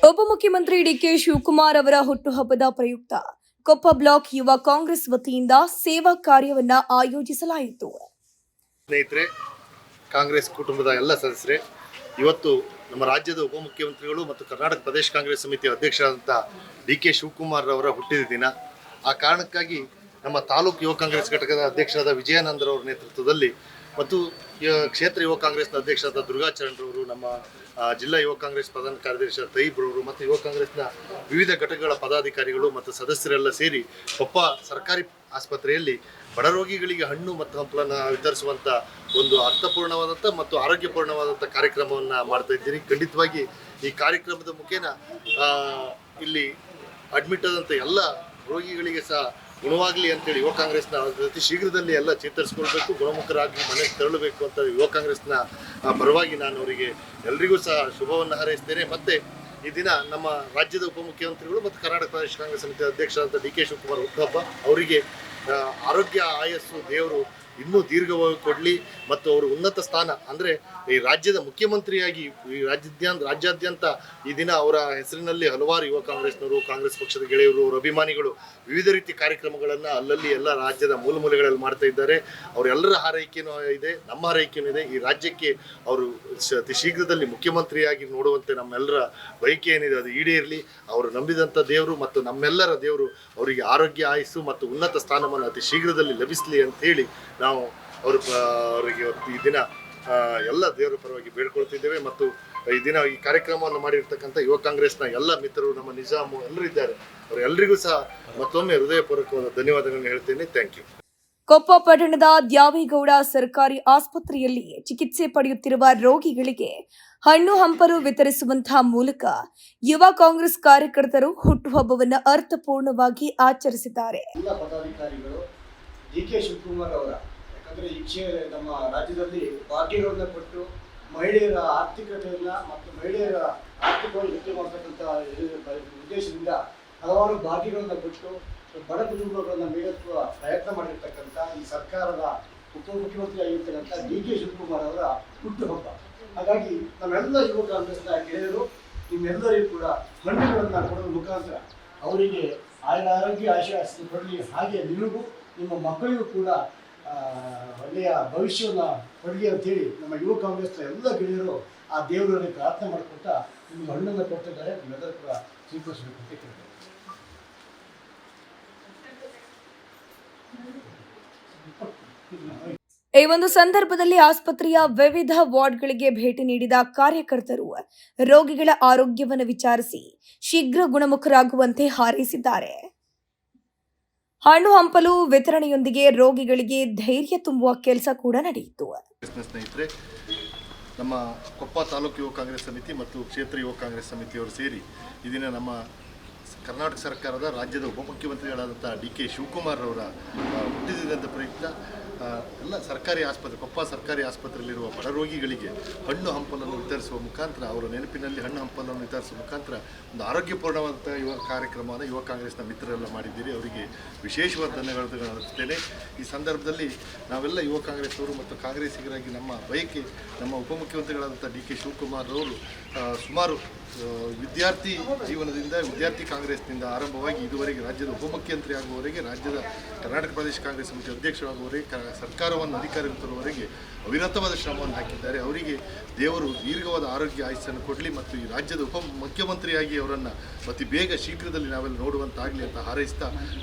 ಉಪಮುಖ್ಯಮಂತ್ರಿ ಡಿಕೆ ಶಿವಕುಮಾರ್ ಅವರ ಹುಟ್ಟುಹಬ್ಬದ ಪ್ರಯುಕ್ತ ಕೊಪ್ಪ ಬ್ಲಾಕ್ ಯುವ ಕಾಂಗ್ರೆಸ್ ವತಿಯಿಂದ ಸೇವಾ ಕಾರ್ಯವನ್ನ ಆಯೋಜಿಸಲಾಯಿತು. ಸ್ನೇಹಿತರೆ, ಕಾಂಗ್ರೆಸ್ ಕುಟುಂಬದ ಎಲ್ಲ ಸದಸ್ಯರೇ, ಇವತ್ತು ನಮ್ಮ ರಾಜ್ಯದ ಉಪಮುಖ್ಯಮಂತ್ರಿಗಳು ಮತ್ತು ಕರ್ನಾಟಕ ಪ್ರದೇಶ ಕಾಂಗ್ರೆಸ್ ಸಮಿತಿಯ ಅಧ್ಯಕ್ಷರಾದಂಥ ಡಿಕೆ ಶಿವಕುಮಾರ್ ಅವರ ಹುಟ್ಟಿದ ದಿನ. ಆ ಕಾರಣಕ್ಕಾಗಿ ನಮ್ಮ ತಾಲೂಕು ಯುವ ಕಾಂಗ್ರೆಸ್ ಘಟಕದ ಅಧ್ಯಕ್ಷರಾದ ವಿಜಯಾನಂದರವರ ನೇತೃತ್ವದಲ್ಲಿ ಮತ್ತು ಕ್ಷೇತ್ರ ಯುವ ಕಾಂಗ್ರೆಸ್ನ ಅಧ್ಯಕ್ಷರಾದ ದುರ್ಗಾಚರಣರವರು, ನಮ್ಮ ಜಿಲ್ಲಾ ಯುವ ಕಾಂಗ್ರೆಸ್ ಪ್ರಧಾನ ಕಾರ್ಯದರ್ಶಿ ತೈಬ್ರವರು ಮತ್ತು ಯುವ ಕಾಂಗ್ರೆಸ್ನ ವಿವಿಧ ಘಟಕಗಳ ಪದಾಧಿಕಾರಿಗಳು ಮತ್ತು ಸದಸ್ಯರೆಲ್ಲ ಸೇರಿ ಕೊಪ್ಪ ಸರ್ಕಾರಿ ಆಸ್ಪತ್ರೆಯಲ್ಲಿ ಬಡ ರೋಗಿಗಳಿಗೆ ಹಣ್ಣು ಮತ್ತು ಹಂಪಲನ್ನು ವಿತರಿಸುವಂಥ ಒಂದು ಅರ್ಥಪೂರ್ಣವಾದಂಥ ಮತ್ತು ಆರೋಗ್ಯಪೂರ್ಣವಾದಂಥ ಕಾರ್ಯಕ್ರಮವನ್ನು ಮಾಡ್ತಾ ಇದ್ದೀರಿ. ಖಂಡಿತವಾಗಿ ಈ ಕಾರ್ಯಕ್ರಮದ ಮುಖೇನ ಇಲ್ಲಿ ಅಡ್ಮಿಟ್ ಆದಂಥ ಎಲ್ಲ ರೋಗಿಗಳಿಗೆ ಸಹ ಗುಣವಾಗಲಿ ಅಂತೇಳಿ ಯುವ ಕಾಂಗ್ರೆಸ್ನ ಅತಿ ಶೀಘ್ರದಲ್ಲಿ ಎಲ್ಲ ಚೇತರಿಸ್ಕೊಳ್ಬೇಕು, ಗುಣಮುಖರಾಗಿ ಮನೆಗೆ ತೆರಳಬೇಕು ಅಂತ ಯುವ ಕಾಂಗ್ರೆಸ್ನ ಪರವಾಗಿ ನಾನು ಅವರಿಗೆ ಎಲ್ರಿಗೂ ಸಹ ಶುಭವನ್ನು ಹಾರೈಸ್ತೇನೆ. ಮತ್ತು ಈ ದಿನ ನಮ್ಮ ರಾಜ್ಯದ ಉಪಮುಖ್ಯಮಂತ್ರಿಗಳು ಮತ್ತು ಕರ್ನಾಟಕ ಪ್ರದೇಶ ಕಾಂಗ್ರೆಸ್ ಸಮಿತಿ ಅಧ್ಯಕ್ಷರಾದ ಡಿ ಕೆ ಶಿವಕುಮಾರ್ ಹುಟ್ಟುಹಬ್ಬ. ಅವರಿಗೆ ಆರೋಗ್ಯ ಆಯಸ್ಸು ದೇವರು ಇನ್ನೂ ದೀರ್ಘವಾಗಿ ಕೊಡಲಿ ಮತ್ತು ಅವರು ಉನ್ನತ ಸ್ಥಾನ ಅಂದರೆ ಈ ರಾಜ್ಯದ ಮುಖ್ಯಮಂತ್ರಿಯಾಗಿ ಈ ರಾಜ್ಯಾದ್ಯಂತ ಈ ದಿನ ಅವರ ಹೆಸರಿನಲ್ಲಿ ಹಲವಾರು ಯುವ ಕಾಂಗ್ರೆಸ್ನವರು, ಕಾಂಗ್ರೆಸ್ ಪಕ್ಷದ ಗೆಳೆಯರು, ಅವರ ಅಭಿಮಾನಿಗಳು ವಿವಿಧ ರೀತಿ ಕಾರ್ಯಕ್ರಮಗಳನ್ನು ಅಲ್ಲಲ್ಲಿ ಎಲ್ಲ ರಾಜ್ಯದ ಮೂಲೆಗಳಲ್ಲಿ ಮಾಡ್ತಾ ಇದ್ದಾರೆ. ಅವರೆಲ್ಲರ ಹಾರೈಕೆಯೂ ಇದೆ, ನಮ್ಮ ಹಾರೈಕೆಯೂ ಇದೆ. ಈ ರಾಜ್ಯಕ್ಕೆ ಅವರು ಅತಿ ಶೀಘ್ರದಲ್ಲಿ ಮುಖ್ಯಮಂತ್ರಿಯಾಗಿ ನೋಡುವಂತೆ ನಮ್ಮೆಲ್ಲರ ಬಯಕೆ ಏನಿದೆ ಅದು ಈಡೇರಲಿ. ಅವರು ನಂಬಿದಂಥ ದೇವರು ಮತ್ತು ನಮ್ಮೆಲ್ಲರ ದೇವರು ಅವರಿಗೆ ಆರೋಗ್ಯ ಆಯಸ್ಸು ಮತ್ತು ಉನ್ನತ ಸ್ಥಾನವನ್ನು ಅತಿ ಶೀಘ್ರದಲ್ಲಿ ಲಭಿಸಲಿ ಅಂತ ಹೇಳಿ ನಾವು ಅವರಿಗೆ ಈ ದಿನ ಎಲ್ಲ ದೇವರ ಪರವಾಗಿ ಬೇಡ್ಕೊಳ್ತಿದ್ದೇವೆ. ಮತ್ತು ಈ ದಿನ ಈ ಕಾರ್ಯಕ್ರಮವನ್ನು ಮಾಡಿರ್ತಕ್ಕಂಥ ಯುವ ಕಾಂಗ್ರೆಸ್ನ ಎಲ್ಲ ಮಿತ್ರರು, ನಮ್ಮ ನಿಜಾಮು ಎಲ್ಲರೂ ಇದ್ದಾರೆ, ಅವರೆಲ್ಲರಿಗೂ ಸಹ ಮತ್ತೊಮ್ಮೆ ಹೃದಯಪೂರ್ವಕವಾದ ಧನ್ಯವಾದಗಳನ್ನು ಹೇಳ್ತೇನೆ. Thank you. ಕೊಪ್ಪ ಪಟ್ಟಣದ ದ್ಯಾವೇಗೌಡ ಸರ್ಕಾರಿ ಆಸ್ಪತ್ರೆಯಲ್ಲಿ ಚಿಕಿತ್ಸೆ ಪಡೆಯುತ್ತಿರುವ ರೋಗಿಗಳಿಗೆ ಹಣ್ಣು ಹಂಪಲು ವಿತರಿಸುವಂತಹ ಮೂಲಕ ಯುವ ಕಾಂಗ್ರೆಸ್ ಕಾರ್ಯಕರ್ತರು ಹುಟ್ಟುಹಬ್ಬವನ್ನು ಅರ್ಥಪೂರ್ಣವಾಗಿ ಆಚರಿಸಿದ್ದಾರೆ. ಡಿ ಕೆ ಶಿವಕುಮಾರ್ ಅವರ, ಯಾಕಂದರೆ ನಮ್ಮ ರಾಜ್ಯದಲ್ಲಿ ಭಾಗ್ಯಗಳನ್ನು ಕೊಟ್ಟು ಮಹಿಳೆಯರ ಆರ್ಥಿಕತೆಯನ್ನು ಮತ್ತು ಮಹಿಳೆಯರ ಆರ್ಥಿಕವಾಗಿ ಹೆಚ್ಚು ಮಾಡತಕ್ಕಂಥ ಉದ್ದೇಶದಿಂದ ಹಲವಾರು ಭಾಗ್ಯಗಳನ್ನು ಕೊಟ್ಟು ಬಡ ಕುಟುಂಬಗಳನ್ನು ಮೇಲೆತ್ತುವ ಪ್ರಯತ್ನ ಮಾಡಿರ್ತಕ್ಕಂಥ ಈ ಸರ್ಕಾರದ ಉಪಮುಖ್ಯಮಂತ್ರಿ ಆಗಿರ್ತಕ್ಕಂಥ ಡಿ ಕೆ ಶಿವಕುಮಾರ್ ಅವರ ಹುಟ್ಟುಹಬ್ಬ. ಹಾಗಾಗಿ ನಮ್ಮೆಲ್ಲ ಯುವ ಕಾಂಗ್ರೆಸ್ನ ಗೆಳೆಯರು ನಿಮ್ಮೆಲ್ಲರಿಗೂ ಕೂಡ ಹಣ್ಣುಗಳನ್ನು ಕೊಡೋದ್ರ ಮುಖಾಂತರ ಅವರಿಗೆ ಆರೋಗ್ಯ ಆಶೀರ್ವಾದ ಕೊಡಲಿ. ಹಾಗೆ ನಿಮಗೂ ನಿಮ್ಮ ಮಕ್ಕಳಿಗೂ ಕೂಡ ಒಳ್ಳೆಯ ಭವಿಷ್ಯವನ್ನು ಕೊಡಲಿ ಅಂತೇಳಿ ನಮ್ಮ ಯುವ ಕಾಂಗ್ರೆಸ್ನ ಎಲ್ಲ ಗೆಳೆಯರು ಆ ದೇವರಲ್ಲಿ ಪ್ರಾರ್ಥನೆ ಮಾಡಿಕೊಟ್ಟ ನಿಮಗೆ ಹಣ್ಣನ್ನು ಕೊಡ್ತಿದ್ದಾರೆ. ನಿಮ್ಮೆಲ್ಲರೂ ಕೂಡ ಸ್ವೀಕರಿಸಬೇಕು ಅಂತ ಕೇಳ್ತಾರೆ. ಈ ಒಂದು ಸಂದರ್ಭದಲ್ಲಿ ಆಸ್ಪತ್ರೆಯ ವಿವಿಧ ವಾರ್ಡ್ಗಳಿಗೆ ಭೇಟಿ ನೀಡಿದ ಕಾರ್ಯಕರ್ತರು ರೋಗಿಗಳ ಆರೋಗ್ಯವನ್ನು ವಿಚಾರಿಸಿ ಶೀಘ್ರ ಗುಣಮುಖರಾಗುವಂತೆ ಹಾರೈಸಿದ್ದಾರೆ. ಹಣ್ಣು ಹಂಪಲು ವಿತರಣೆಯೊಂದಿಗೆ ರೋಗಿಗಳಿಗೆ ಧೈರ್ಯ ತುಂಬುವ ಕೆಲಸ ಕೂಡ ನಡೆಯಿತು. ಸ್ನೇಹಿತರೆ, ನಮ್ಮ ಕೊಪ್ಪ ತಾಲೂಕು ಯುವ ಕಾಂಗ್ರೆಸ್ ಸಮಿತಿ ಮತ್ತು ಕ್ಷೇತ್ರ ಯುವ ಕಾಂಗ್ರೆಸ್ ಸಮಿತಿಯವರು ಸೇರಿ ಈ ದಿನ ನಮ್ಮ ಕರ್ನಾಟಕ ಸರ್ಕಾರದ ರಾಜ್ಯದ ಉಪಮುಖ್ಯಮಂತ್ರಿಗಳಾದಂಥ ಡಿ ಕೆ ಶಿವಕುಮಾರ್ ಅವರ ಹುಟ್ಟಿದ ಪ್ರಯುಕ್ತ ಎಲ್ಲ ಸರ್ಕಾರಿ ಆಸ್ಪತ್ರೆ, ಕೊಪ್ಪ ಸರ್ಕಾರಿ ಆಸ್ಪತ್ರೆಯಲ್ಲಿರುವ ಬಡ ರೋಗಿಗಳಿಗೆ ಹಣ್ಣು ಹಂಪಲನ್ನು ವಿತರಿಸುವ ಮುಖಾಂತರ, ಅವರ ನೆನಪಿನಲ್ಲಿ ಹಣ್ಣು ಹಂಪಲನ್ನು ವಿತರಿಸುವ ಮುಖಾಂತರ ಒಂದು ಆರೋಗ್ಯಪೂರ್ಣವಾದಂಥ ಕಾರ್ಯಕ್ರಮವನ್ನು ಯುವ ಕಾಂಗ್ರೆಸ್ನ ಮಿತ್ರರೆಲ್ಲ ಮಾಡಿದ್ದೀರಿ. ಅವರಿಗೆ ವಿಶೇಷವಾದ ಧನ್ಯವಾದಗಳನ್ನು ಅರ್ಪಿಸ್ತೇನೆ. ಈ ಸಂದರ್ಭದಲ್ಲಿ ನಾವೆಲ್ಲ ಯುವ ಕಾಂಗ್ರೆಸ್ನವರು ಮತ್ತು ಕಾಂಗ್ರೆಸ್ಸಿಗರಾಗಿ ನಮ್ಮ ಬಯಕೆ, ನಮ್ಮ ಉಪಮುಖ್ಯಮಂತ್ರಿಗಳಾದಂಥ ಡಿ ಕೆ ಶಿವಕುಮಾರ್ ಅವರು ಸುಮಾರು ವಿದ್ಯಾರ್ಥಿ ಜೀವನದಿಂದ, ವಿದ್ಯಾರ್ಥಿ ಕಾಂಗ್ರೆಸ್ನಿಂದ ಆರಂಭವಾಗಿ ಇದುವರೆಗೆ ರಾಜ್ಯದ ಉಪಮುಖ್ಯಮಂತ್ರಿ ಆಗುವವರೆಗೆ, ರಾಜ್ಯದ ಕರ್ನಾಟಕ ಪ್ರದೇಶ ಕಾಂಗ್ರೆಸ್ ಸಮಿತಿ ಅಧ್ಯಕ್ಷರಾಗುವವರೆಗೆ, ಸರ್ಕಾರವನ್ನು ಅಧಿಕಾರಕ್ಕೆ ತರುವವರೆಗೆ ಅವಿರತವಾದ ಶ್ರಮವನ್ನು ಹಾಕಿದ್ದಾರೆ. ಅವರಿಗೆ ದೇವರು ದೀರ್ಘವಾದ ಆರೋಗ್ಯ ಆಯಸ್ಸನ್ನು ಕೊಡಲಿ ಮತ್ತು ಈ ರಾಜ್ಯದ ಉಪಮುಖ್ಯಮಂತ್ರಿಯಾಗಿ ಅವರನ್ನು ಅತಿ ಬೇಗ ಶೀಘ್ರದಲ್ಲಿ ನಾವೆಲ್ಲ ನೋಡುವಂತಾಗಲಿ ಅಂತ ಹಾರೈಸ್ತಾ,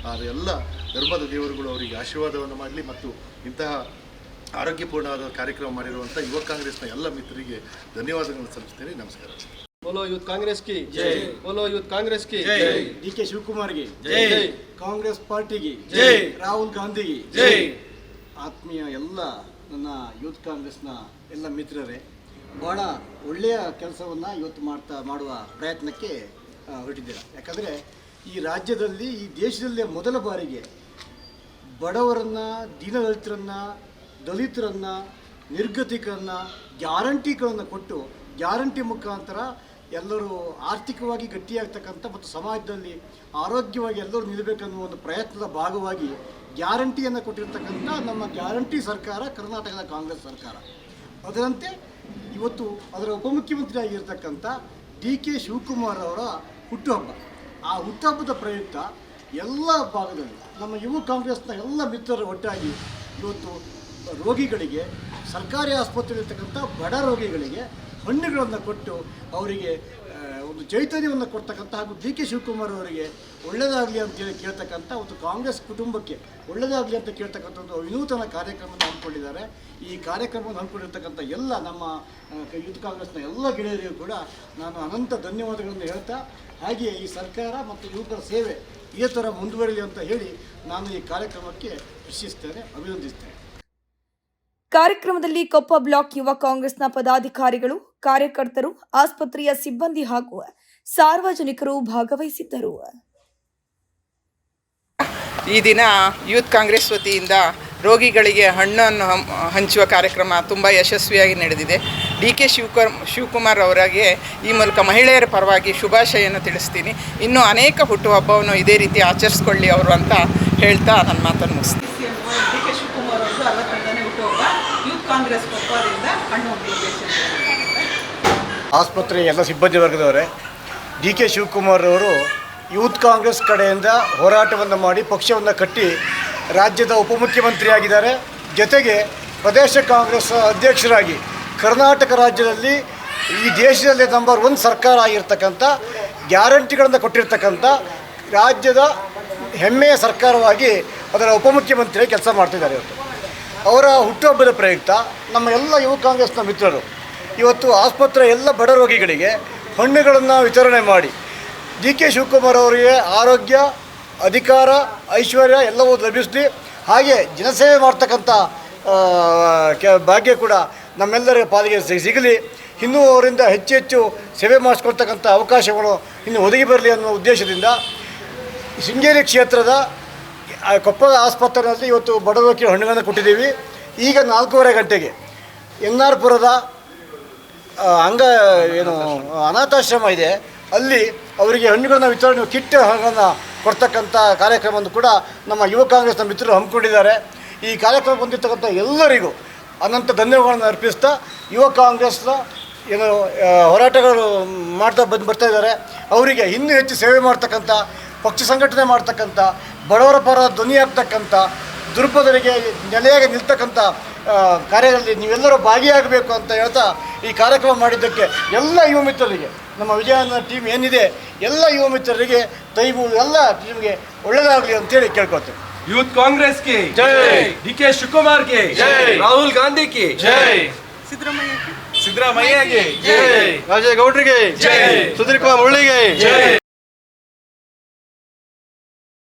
ಎಲ್ಲ ಧರ್ಮದ ದೇವರುಗಳು ಅವರಿಗೆ ಆಶೀರ್ವಾದವನ್ನು ಮಾಡಲಿ ಮತ್ತು ಇಂತಹ ಆರೋಗ್ಯಪೂರ್ಣವಾದ ಕಾರ್ಯಕ್ರಮ ಮಾಡಿರುವಂಥ ಯುವ ಕಾಂಗ್ರೆಸ್ನ ಎಲ್ಲ ಮಿತ್ರರಿಗೆ ಧನ್ಯವಾದಗಳನ್ನು ಸಲ್ಲಿಸ್ತೇನೆ. ನಮಸ್ಕಾರ. बोलो यूथ कांग्रेस की जय, बोलो यूथ कांग्रेस की जय, डी के शिवकुमार की जय, कांग्रेस पार्टी की जय, राहुल गांधी की जय. ಆತ್ಮೀಯ ಎಲ್ಲ ನನ್ನ ಯೂತ್ ಕಾಂಗ್ರೆಸ್ನ ಎಲ್ಲ ಮಿತ್ರರೇ, ಭಾಳ ಒಳ್ಳೆಯ ಕೆಲಸವನ್ನು ಇವತ್ತು ಮಾಡುವ ಪ್ರಯತ್ನಕ್ಕೆ ಹೊರಟಿದ್ದೀರ. ಯಾಕಂದರೆ ಈ ರಾಜ್ಯದಲ್ಲಿ, ಈ ದೇಶದಲ್ಲೇ ಮೊದಲ ಬಾರಿಗೆ ಬಡವರನ್ನು, ದೀನದಲಿತರನ್ನು, ದಲಿತರನ್ನು, ನಿರ್ಗತಿಕರನ್ನು ಗ್ಯಾರಂಟಿಗಳನ್ನು ಕೊಟ್ಟು, ಗ್ಯಾರಂಟಿ ಮುಖಾಂತರ ಎಲ್ಲರೂ ಆರ್ಥಿಕವಾಗಿ ಗಟ್ಟಿಯಾಗ್ತಕ್ಕಂಥ ಮತ್ತು ಸಮಾಜದಲ್ಲಿ ಆರೋಗ್ಯವಾಗಿ ಎಲ್ಲರೂ ನಿಲ್ಲಬೇಕನ್ನುವ ಒಂದು ಪ್ರಯತ್ನದ ಭಾಗವಾಗಿ ಗ್ಯಾರಂಟಿಯನ್ನು ಕೊಟ್ಟಿರ್ತಕ್ಕಂಥ ನಮ್ಮ ಗ್ಯಾರಂಟಿ ಸರ್ಕಾರ ಕರ್ನಾಟಕದ ಕಾಂಗ್ರೆಸ್ ಸರ್ಕಾರ. ಅದರಂತೆ ಇವತ್ತು ಅದರ ಉಪಮುಖ್ಯಮಂತ್ರಿ ಆಗಿರ್ತಕ್ಕಂಥ ಡಿ ಡಿ ಕೆ ಶಿವಕುಮಾರ್ ಅವರ ಹುಟ್ಟುಹಬ್ಬ. ಆ ಹುಟ್ಟುಹಬ್ಬದ ಪ್ರಯುಕ್ತ ಎಲ್ಲ ಭಾಗದಲ್ಲಿ ನಮ್ಮ ಯುವ ಕಾಂಗ್ರೆಸ್ನ ಎಲ್ಲ ಮಿತ್ರರು ಒಟ್ಟಾಗಿ ಇವತ್ತು ರೋಗಿಗಳಿಗೆ, ಸರ್ಕಾರಿ ಆಸ್ಪತ್ರೆಯಲ್ಲಿರ್ತಕ್ಕಂಥ ಬಡ ರೋಗಿಗಳಿಗೆ ಹಣ್ಣುಗಳನ್ನು ಕೊಟ್ಟು ಅವರಿಗೆ ಒಂದು ಚೈತನ್ಯವನ್ನು ಕೊಡ್ತಕ್ಕಂಥ ಹಾಗೂ ಡಿ ಕೆ ಶಿವಕುಮಾರ್ ಅವರಿಗೆ ಒಳ್ಳೆಯದಾಗಲಿ ಅಂತೇಳಿ ಕೇಳ್ತಕ್ಕಂಥ ಒಂದು ಕಾಂಗ್ರೆಸ್ ಕುಟುಂಬಕ್ಕೆ ಒಳ್ಳೆಯದಾಗಲಿ ಅಂತ ಕೇಳ್ತಕ್ಕಂಥ ಒಂದು ವಿನೂತನ ಕಾರ್ಯಕ್ರಮವನ್ನು ಹಮ್ಮಿಕೊಂಡಿದ್ದಾರೆ. ಈ ಕಾರ್ಯಕ್ರಮವನ್ನು ಹಮ್ಮಿಕೊಂಡಿರ್ತಕ್ಕಂಥ ಎಲ್ಲ ನಮ್ಮ ಯೂತ್ ಕಾಂಗ್ರೆಸ್ನ ಎಲ್ಲ ಗೆಳೆಯರಿಗೂ ಕೂಡ ನಾನು ಅನಂತ ಧನ್ಯವಾದಗಳನ್ನು ಹೇಳ್ತಾ, ಹಾಗೆಯೇ ಈ ಸರ್ಕಾರ ಮತ್ತು ಯುವಕರ ಸೇವೆ ಇದೇ ಥರ ಮುಂದುವರಿಲಿ ಅಂತ ಹೇಳಿ ನಾನು ಈ ಕಾರ್ಯಕ್ರಮಕ್ಕೆ ಹರ್ಷಿಸ್ತೇನೆ, ಅಭಿನಂದಿಸ್ತೇನೆ. ಕಾರ್ಯಕ್ರಮದಲ್ಲಿ ಕೊಪ್ಪ ಬ್ಲಾಕ್ ಯುವ ಕಾಂಗ್ರೆಸ್ನ ಪದಾಧಿಕಾರಿಗಳು, ಕಾರ್ಯಕರ್ತರು, ಆಸ್ಪತ್ರೆಯ ಸಿಬ್ಬಂದಿ ಹಾಗೂ ಸಾರ್ವಜನಿಕರು ಭಾಗವಹಿಸಿದ್ದರು. ಈ ದಿನ ಯೂತ್ ಕಾಂಗ್ರೆಸ್ ವತಿಯಿಂದ ರೋಗಿಗಳಿಗೆ ಹಣ್ಣನ್ನು ಹಂಚುವ ಕಾರ್ಯಕ್ರಮ ತುಂಬ ಯಶಸ್ವಿಯಾಗಿ ನಡೆದಿದೆ. ಡಿ ಕೆ ಶಿವಕುಮಾರ್ ಅವರಿಗೆ ಈ ಮೂಲಕ ಮಹಿಳೆಯರ ಪರವಾಗಿ ಶುಭಾಶಯನ್ನು ತಿಳಿಸ್ತೀನಿ. ಇನ್ನೂ ಅನೇಕ ಹುಟ್ಟುಹಬ್ಬವನ್ನು ಇದೇ ರೀತಿ ಆಚರಿಸ್ಕೊಳ್ಳಿ ಅವರು ಅಂತ ಹೇಳ್ತಾ ನನ್ನ ಮಾತನ್ನು ಮುಗಿಸ್ತೀನಿ. ಡಿ ಕೆ ಶಿವಕುಮಾರ್ ಅವರು 62ನೇ ಹುಟ್ಟುಹಬ್ಬ ಯೂತ್ ಕಾಂಗ್ರೆಸ್ ಕೊಪ್ಪದಿಂದ ಹಣ್ಣು ಆಸ್ಪತ್ರೆಯ ಎಲ್ಲ ಸಿಬ್ಬಂದಿ ವರ್ಗದವರೇ, ಡಿ ಕೆ ಶಿವಕುಮಾರ್ ಅವರು ಯೂತ್ ಕಾಂಗ್ರೆಸ್ ಕಡೆಯಿಂದ ಹೋರಾಟವನ್ನು ಮಾಡಿ ಪಕ್ಷವನ್ನು ಕಟ್ಟಿ ರಾಜ್ಯದ ಉಪಮುಖ್ಯಮಂತ್ರಿಯಾಗಿದ್ದಾರೆ. ಜೊತೆಗೆ ಪ್ರದೇಶ ಕಾಂಗ್ರೆಸ್ ಅಧ್ಯಕ್ಷರಾಗಿ ಕರ್ನಾಟಕ ರಾಜ್ಯದಲ್ಲಿ ಈ ದೇಶದಲ್ಲಿ ನಂಬರ್ 1 ಸರ್ಕಾರ ಆಗಿರ್ತಕ್ಕಂಥ ಗ್ಯಾರಂಟಿಗಳನ್ನು ಕೊಟ್ಟಿರ್ತಕ್ಕಂಥ ರಾಜ್ಯದ ಹೆಮ್ಮೆಯ ಸರ್ಕಾರವಾಗಿ ಅದರ ಉಪಮುಖ್ಯಮಂತ್ರಿಯಾಗಿ ಕೆಲಸ ಮಾಡ್ತಿದ್ದಾರೆ. ಅವರ ಹುಟ್ಟುಹಬ್ಬದ ಪ್ರಯುಕ್ತ ನಮ್ಮ ಎಲ್ಲ ಯುವ ಕಾಂಗ್ರೆಸ್ನ ಮಿತ್ರರು ಇವತ್ತು ಆಸ್ಪತ್ರೆ ಎಲ್ಲ ಬಡ ರೋಗಿಗಳಿಗೆ ಹಣ್ಣುಗಳನ್ನು ವಿತರಣೆ ಮಾಡಿ ಡಿ ಕೆ ಶಿವಕುಮಾರ್ ಅವರಿಗೆ ಆರೋಗ್ಯ, ಅಧಿಕಾರ, ಐಶ್ವರ್ಯ ಎಲ್ಲವೂ ಲಭಿಸಲಿ, ಹಾಗೆ ಜನಸೇವೆ ಮಾಡ್ತಕ್ಕಂಥ ಭಾಗ್ಯ ಕೂಡ ನಮ್ಮೆಲ್ಲರ ಪಾಲಿಗೆ ಸಿಗಲಿ, ಇನ್ನೂ ಅವರಿಂದ ಹೆಚ್ಚು ಸೇವೆ ಮಾಡಿಸ್ಕೊಳ್ತಕ್ಕಂಥ ಅವಕಾಶಗಳು ಇನ್ನು ಒದಗಿ ಬರಲಿ ಅನ್ನೋ ಉದ್ದೇಶದಿಂದ ಶೃಂಗೇರಿ ಕ್ಷೇತ್ರದ ಕೊಪ್ಪದ ಆಸ್ಪತ್ರೆಯಲ್ಲಿ ಇವತ್ತು ಬಡ ರೋಗಿಗೆ ಹಣ್ಣುಗಳನ್ನು ಕೊಟ್ಟಿದ್ದೀವಿ. ಈಗ 4:15 ಗಂಟೆಗೆ ಎನ್ ಆರ್ ಪುರದ ಅನಾಥಾಶ್ರಮ ಇದೆ, ಅಲ್ಲಿ ಅವರಿಗೆ ಹಣ್ಣುಗಳನ್ನ ವಿತರಣೆ ಕಿಟ್ ಹಣ್ಣನ್ನು ಕೊಡ್ತಕ್ಕಂಥ ಕಾರ್ಯಕ್ರಮವನ್ನು ಕೂಡ ನಮ್ಮ ಯುವ ಕಾಂಗ್ರೆಸ್ನ ಮಿತ್ರರು ಹಮ್ಮಿಕೊಂಡಿದ್ದಾರೆ. ಈ ಕಾರ್ಯಕ್ರಮ ಬಂದಿರತಕ್ಕಂಥ ಎಲ್ಲರಿಗೂ ಅನಂತ ಧನ್ಯವಾದಗಳನ್ನು ಅರ್ಪಿಸ್ತಾ, ಯುವ ಕಾಂಗ್ರೆಸ್ನ ಹೋರಾಟಗಳು ಬರ್ತಾ ಇದ್ದಾರೆ, ಅವರಿಗೆ ಇನ್ನೂ ಹೆಚ್ಚು ಸೇವೆ ಮಾಡ್ತಕ್ಕಂಥ, ಪಕ್ಷ ಸಂಘಟನೆ ಮಾಡ್ತಕ್ಕಂಥ, ಬಡವರ ಪರ ಧ್ವನಿ ಆಗ್ತಕ್ಕಂಥ, ದುರ್ಬಲರಿಗೆ ನೆಲೆಯಾಗಿ ನಿಲ್ತಕ್ಕಂಥ ಕಾರ್ಯದಲ್ಲಿ ನೀವೆಲ್ಲರೂ ಭಾಗಿಯಾಗಬೇಕು ಅಂತ ಹೇಳ್ತಾ ಈ ಕಾರ್ಯಕ್ರಮ ಮಾಡಿದ್ದಕ್ಕೆ ಎಲ್ಲ ಯುವ ಮಿತ್ರರಿಗೆ, ನಮ್ಮ ವಿಜಯನ ಟೀಮ್ ಏನಿದೆ ಎಲ್ಲ ಯುವ ಮಿತ್ರರಿಗೆ ಎಲ್ಲ ಟೀಮ್ಗೆ ಒಳ್ಳೆಯದಾಗಲಿ ಅಂತೇಳಿ ಕೇಳ್ಕೊಳ್ತೇವೆ. यूथ कांग्रेस की जय, डी के शिवकुमार की जय, राहुल गांधी की जय, सिद्धरामಯ್ಯ की जय, राजेगौड़ की जय, सुधीर कुमार मुरली की जय.